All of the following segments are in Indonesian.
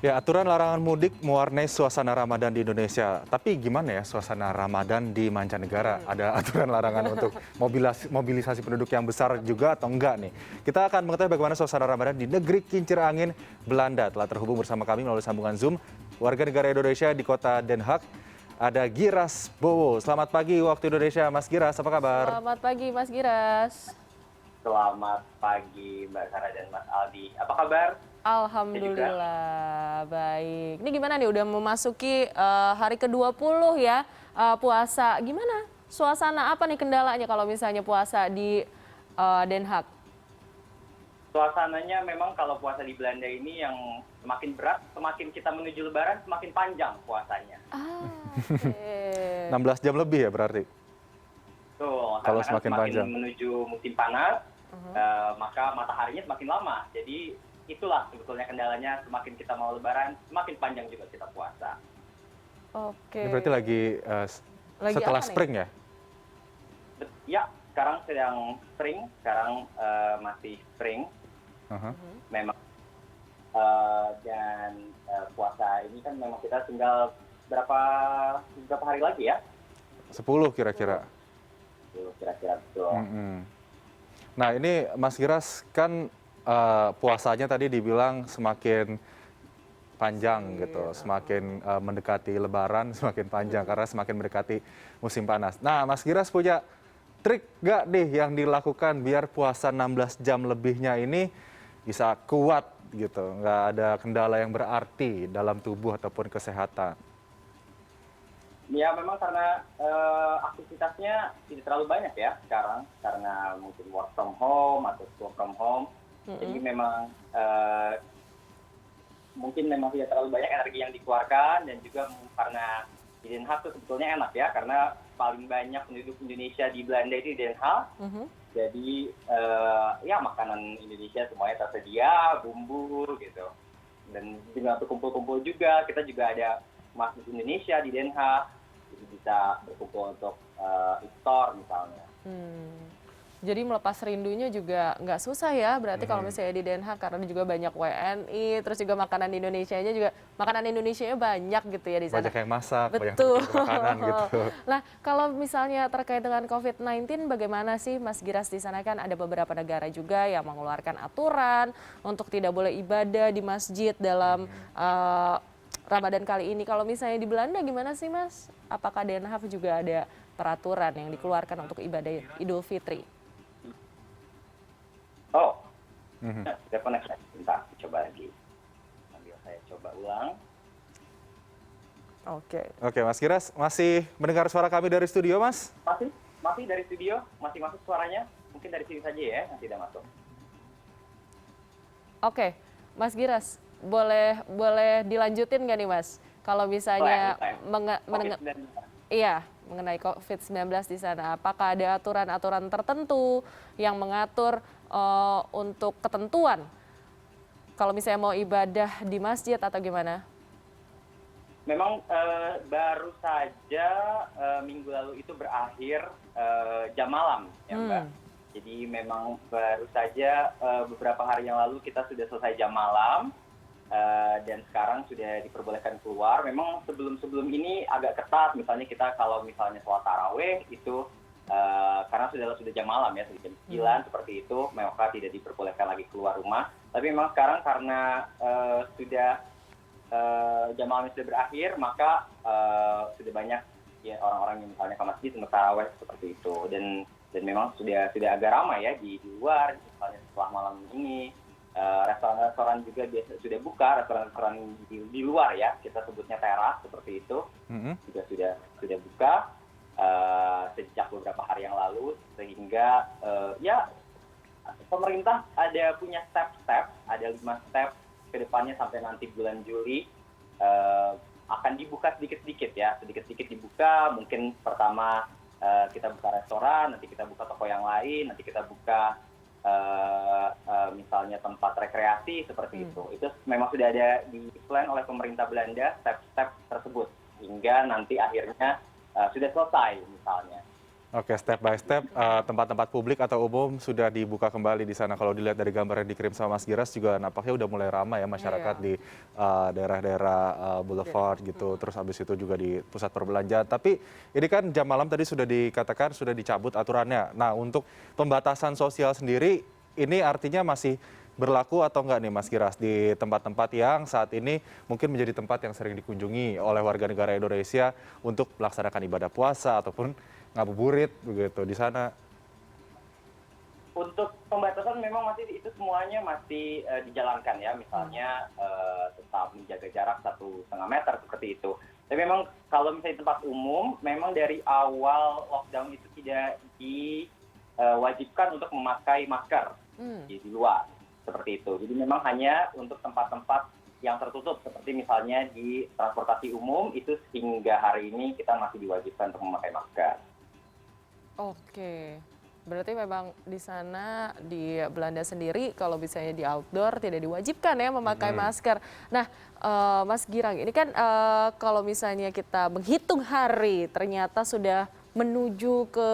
Ya, aturan larangan mudik mewarnai suasana Ramadan di Indonesia. Tapi gimana ya suasana Ramadan di mancanegara? Ada aturan larangan untuk mobilisasi penduduk yang besar juga atau enggak nih? Kita akan mengetahui bagaimana suasana Ramadan di negeri kincir angin Belanda. Telah terhubung bersama kami melalui sambungan Zoom. Warga negara Indonesia di kota Den Haag. Ada Giras Bowo. Selamat pagi waktu Indonesia, Mas Giras. Apa kabar? Selamat pagi Mas Giras. Selamat pagi Mbak Sarah dan Mas Aldi. Apa kabar? Saya juga. Alhamdulillah baik. Ini gimana nih udah memasuki hari ke-20 ya puasa. Gimana? Suasana apa nih kendalanya kalau misalnya puasa di Den Haag? Suasananya memang kalau puasa di Belanda ini yang semakin berat, semakin kita menuju Lebaran, semakin panjang puasanya. Oke. 16 jam lebih ya berarti? Tuh, Kalau karena kan semakin semakin panjang. menuju musim panas, maka mataharinya semakin lama. Jadi itulah sebetulnya kendalanya, semakin kita mau Lebaran, semakin panjang juga kita puasa. Oke. Ini berarti lagi Lagi setelah apa nih? spring ya? Ya, sekarang sedang spring, sekarang masih spring. Aha. Memang dan puasa ini kan memang kita tinggal berapa hari lagi ya? 10 kira-kira. Tuh, kira-kira betul. Mm-mm. Nah ini Mas Giras kan puasanya tadi dibilang semakin panjang gitu, semakin mendekati Lebaran semakin panjang karena semakin mendekati musim panas. Nah Mas Giras punya trik nggak nih yang dilakukan biar puasa 16 jam lebihnya ini bisa kuat gitu, nggak ada kendala yang berarti dalam tubuh ataupun kesehatan. Ya memang karena aktivitasnya tidak terlalu banyak ya sekarang karena mungkin work from home atau school from home. Jadi memang mungkin memang tidak terlalu banyak energi yang dikeluarkan dan juga karena di Den Haag itu sebetulnya enak ya karena paling banyak penduduk Indonesia di Belanda itu di Den Haag. Jadi ya makanan Indonesia semuanya tersedia, bumbu gitu. Dan dengan untuk kumpul-kumpul juga, kita juga ada Masjid Indonesia di Den Haag, jadi bisa berkumpul untuk iftar misalnya. Jadi melepas rindunya juga nggak susah ya, berarti kalau misalnya di Den Haag karena juga banyak WNI, terus juga makanan Indonesianya juga makanan Indonesianya banyak gitu ya di sana. Banyak yang masak, banyak yang Betul. bikin makanan gitu. Nah, kalau misalnya terkait dengan COVID-19, bagaimana sih Mas Giras di sana kan ada beberapa negara juga yang mengeluarkan aturan untuk tidak boleh ibadah di masjid dalam Ramadan kali ini. Kalau misalnya di Belanda gimana sih Mas? Apakah Den Haag juga ada peraturan yang dikeluarkan untuk ibadah Idul Fitri? Oh, sudah connect. Bentar, coba lagi. Sambil saya coba ulang. Oke. Oke Mas Giras, masih mendengar suara kami dari studio Mas? Masih dari studio, masih masuk suaranya. Mungkin dari sini saja ya, yang tidak masuk. Oke, Mas Giras, boleh dilanjutin nggak nih Mas? Kalau misalnya mengenai COVID-19 di sana, apakah ada aturan-aturan tertentu yang mengatur untuk ketentuan kalau misalnya mau ibadah di masjid atau gimana? Memang baru saja minggu lalu itu berakhir jam malam ya Mbak. Jadi memang baru saja beberapa hari yang lalu kita sudah selesai jam malam dan sekarang sudah diperbolehkan keluar. Memang sebelum ini agak ketat, misalnya kita kalau misalnya sholat taraweh itu karena sudah jam malam ya, sudah jam 9 seperti itu, maka tidak diperbolehkan lagi keluar rumah. Tapi memang sekarang karena sudah jam malamnya sudah berakhir, maka sudah banyak ya orang-orang yang misalnya ke masjid untuk taraweh seperti itu. Dan memang sudah agak ramai ya di luar, misalnya setelah malam ini. Restoran-restoran juga biasa sudah buka, restoran-restoran di luar ya, kita sebutnya teras seperti itu, juga sudah buka sejak beberapa hari yang lalu, sehingga ya pemerintah ada punya step-step, ada 5 step ke depannya sampai nanti bulan Juli akan dibuka sedikit-sedikit ya, sedikit-sedikit dibuka. Mungkin pertama kita buka restoran, nanti kita buka toko yang lain, nanti kita buka misalnya tempat rekreasi seperti itu. Itu memang sudah ada di plan oleh pemerintah Belanda step-step tersebut hingga nanti akhirnya sudah selesai misalnya. Oke, step by step tempat-tempat publik atau umum sudah dibuka kembali di sana. Kalau dilihat dari gambar yang dikirim sama Mas Giras juga nampaknya udah mulai ramai ya masyarakat Iya. di daerah-daerah boulevard gitu. Terus habis itu juga di pusat perbelanjaan. Tapi ini kan jam malam tadi sudah dikatakan sudah dicabut aturannya. Nah, untuk pembatasan sosial sendiri ini artinya masih berlaku atau enggak nih Mas Giras di tempat-tempat yang saat ini mungkin menjadi tempat yang sering dikunjungi oleh warga negara Indonesia untuk melaksanakan ibadah puasa ataupun ngabuburit begitu di sana. Untuk pembatasan memang masih itu semuanya masih dijalankan ya, misalnya tetap menjaga jarak 1,5 meter seperti itu. Tapi memang kalau misalnya di tempat umum, memang dari awal lockdown itu tidak diwajibkan untuk memakai masker di luar seperti itu. Jadi memang hanya untuk tempat-tempat yang tertutup seperti misalnya di transportasi umum itu hingga hari ini kita masih diwajibkan untuk memakai masker. Oke, berarti memang di sana di Belanda sendiri kalau misalnya di outdoor tidak diwajibkan ya memakai masker. Nah, Mas Girang, ini kan kalau misalnya kita menghitung hari ternyata sudah menuju ke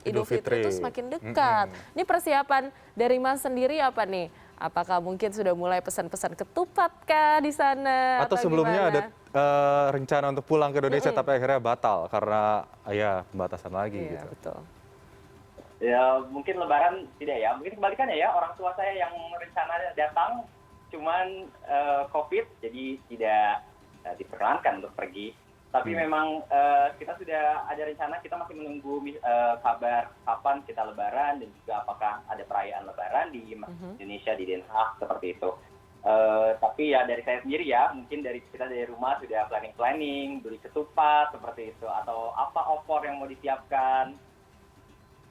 Idul Idul Fitri itu Fitri. semakin dekat. Ini persiapan dari Mas sendiri apa nih? Apakah mungkin sudah mulai pesan-pesan ketupat kah di sana Atau sebelumnya ada gimana? rencana untuk pulang ke Indonesia tapi akhirnya batal karena ya pembatasan lagi Iya, gitu. betul. Ya mungkin Lebaran tidak ya, mungkin kebalikannya ya, orang tua saya yang rencana datang cuman COVID jadi tidak diperkenankan untuk pergi. Tapi memang kita sudah ada rencana, kita masih menunggu kabar kapan kita Lebaran dan juga apakah ada perayaan Lebaran di Indonesia di Den Haag seperti itu. Tapi ya dari saya sendiri ya, mungkin dari kita dari rumah sudah planning beli ketupat seperti itu atau apa opor yang mau disiapkan.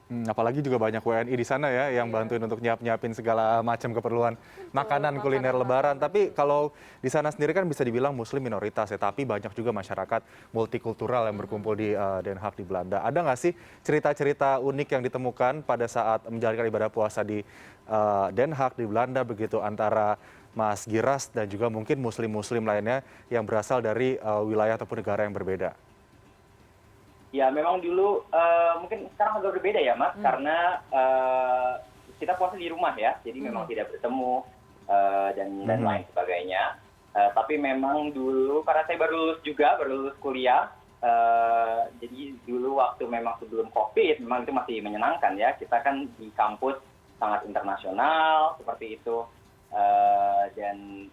Apalagi juga banyak WNI di sana ya yang bantuin untuk nyiapin segala macam keperluan makanan kuliner Lebaran. Tapi kalau di sana sendiri kan bisa dibilang Muslim minoritas ya, tapi banyak juga masyarakat multikultural yang berkumpul di Den Haag di Belanda. Ada nggak sih cerita-cerita unik yang ditemukan pada saat menjalankan ibadah puasa di Den Haag di Belanda begitu antara Mas Giras dan juga mungkin Muslim-Muslim lainnya yang berasal dari wilayah ataupun negara yang berbeda? Ya memang dulu mungkin sekarang agak berbeda ya Mas, karena kita puasa di rumah ya, jadi memang tidak bertemu dan lain sebagainya. Tapi memang dulu karena saya baru lulus kuliah, jadi dulu waktu memang sebelum COVID memang itu masih menyenangkan ya, kita kan di kampus sangat internasional seperti itu. Dan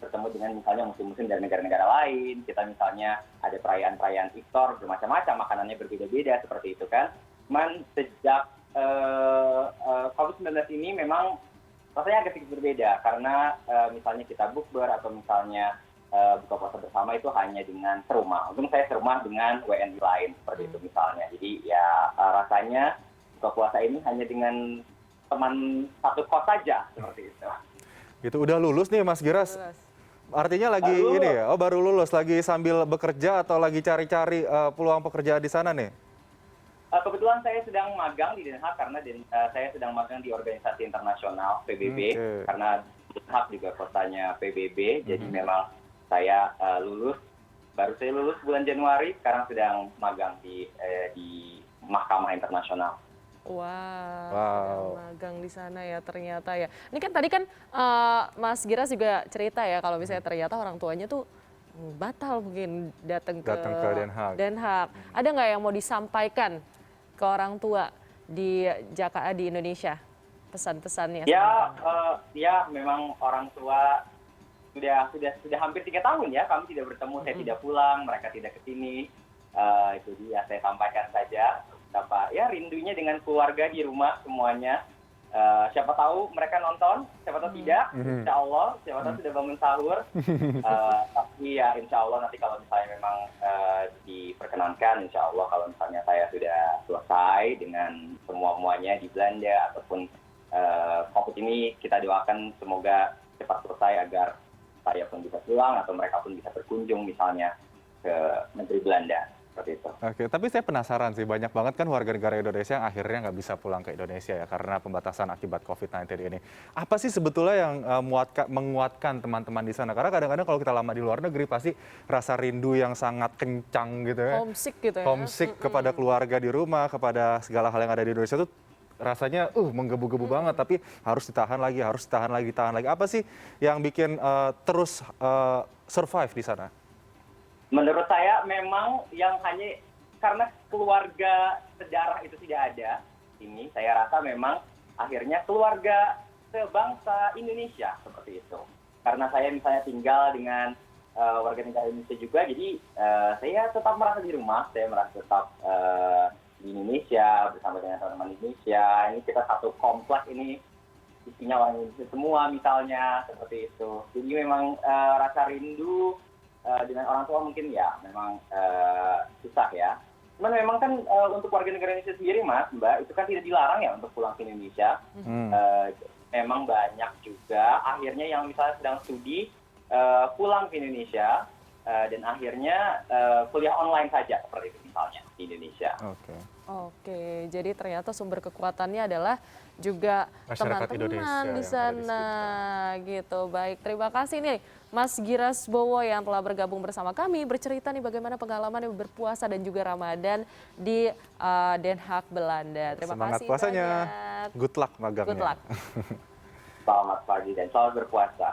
bertemu dengan misalnya muslim-muslim dari negara-negara lain, kita misalnya ada perayaan-perayaan iftar bermacam-macam, makanannya berbeda-beda seperti itu kan. Cuman sejak COVID-19 ini memang rasanya agak sedikit berbeda karena misalnya kita bukber atau misalnya buka puasa bersama itu hanya dengan serumah. Untung saya serumah dengan WNI lain seperti itu misalnya. Jadi ya rasanya buka puasa ini hanya dengan teman satu kos saja seperti itu. Gitu, udah lulus nih Mas Giras. Artinya lagi Baru ini ya, baru lulus, lagi sambil bekerja atau lagi cari-cari peluang pekerjaan di sana nih? Kebetulan saya sedang magang di Den Haag karena saya sedang magang di organisasi internasional PBB, karena Den Haag juga kotanya PBB, jadi memang saya baru saya lulus bulan Januari, sekarang sedang magang di Mahkamah Internasional. Wow. Magang di sana ya ternyata ya. Ini kan tadi kan Mas Giras juga cerita ya kalau misalnya ternyata orang tuanya tuh batal mungkin datang ke Den Haag. Den Haag. Ada nggak yang mau disampaikan ke orang tua di Jakarta di Indonesia pesan-pesannya? Ya memang orang tua sudah hampir 3 tahun ya kami tidak bertemu, saya tidak pulang, mereka tidak kesini. Itu dia saya sampaikan saja. Ya rindunya dengan keluarga di rumah semuanya. Siapa tahu mereka nonton, siapa tahu tidak, insya Allah, siapa tahu sudah bangun sahur. Tapi ya insya Allah nanti kalau misalnya memang diperkenankan, insya Allah kalau misalnya saya sudah selesai dengan semuanya di Belanda ataupun COVID ini kita doakan semoga cepat selesai agar saya pun bisa pulang atau mereka pun bisa berkunjung misalnya ke negeri Belanda. seperti itu. Oke, tapi saya penasaran sih, banyak banget kan warga negara Indonesia yang akhirnya nggak bisa pulang ke Indonesia ya karena pembatasan akibat COVID-19 ini. Apa sih sebetulnya yang menguatkan teman-teman di sana? Karena kadang-kadang kalau kita lama di luar negeri pasti rasa rindu yang sangat kencang gitu ya. Homesick gitu ya. Homesick kepada keluarga di rumah, kepada segala hal yang ada di Indonesia itu rasanya menggebu-gebu banget, tapi harus ditahan lagi, harus ditahan lagi, ditahan lagi. Apa sih yang bikin terus survive di sana? Menurut saya memang yang hanya karena keluarga sedarah itu tidak ada, ini saya rasa memang akhirnya keluarga sebangsa Indonesia seperti itu. Karena saya misalnya tinggal dengan warga negara Indonesia juga, jadi saya tetap merasa di rumah, saya merasa tetap di Indonesia bersama dengan teman-teman Indonesia. Ini kita satu kompleks ini isinya orang Indonesia semua misalnya seperti itu. Jadi memang rasa rindu dengan orang tua mungkin ya memang susah ya. Cuman memang kan untuk warga negara Indonesia sendiri Mas, Mbak, itu kan tidak dilarang ya untuk pulang ke Indonesia. Memang banyak juga akhirnya yang misalnya sedang studi pulang ke Indonesia dan akhirnya kuliah online saja seperti itu misalnya di Indonesia. Oke, jadi ternyata sumber kekuatannya adalah juga Masyarakat teman-teman Indonesia di yang ada di sana gitu. Baik, terima kasih nih Mas Giras Bowo yang telah bergabung bersama kami bercerita nih bagaimana pengalaman berpuasa dan juga Ramadan di Den Haag, Belanda. Terima Semangat kasih puasanya. banyak. Good luck magangnya. Good luck. Selamat pagi dan selamat berpuasa.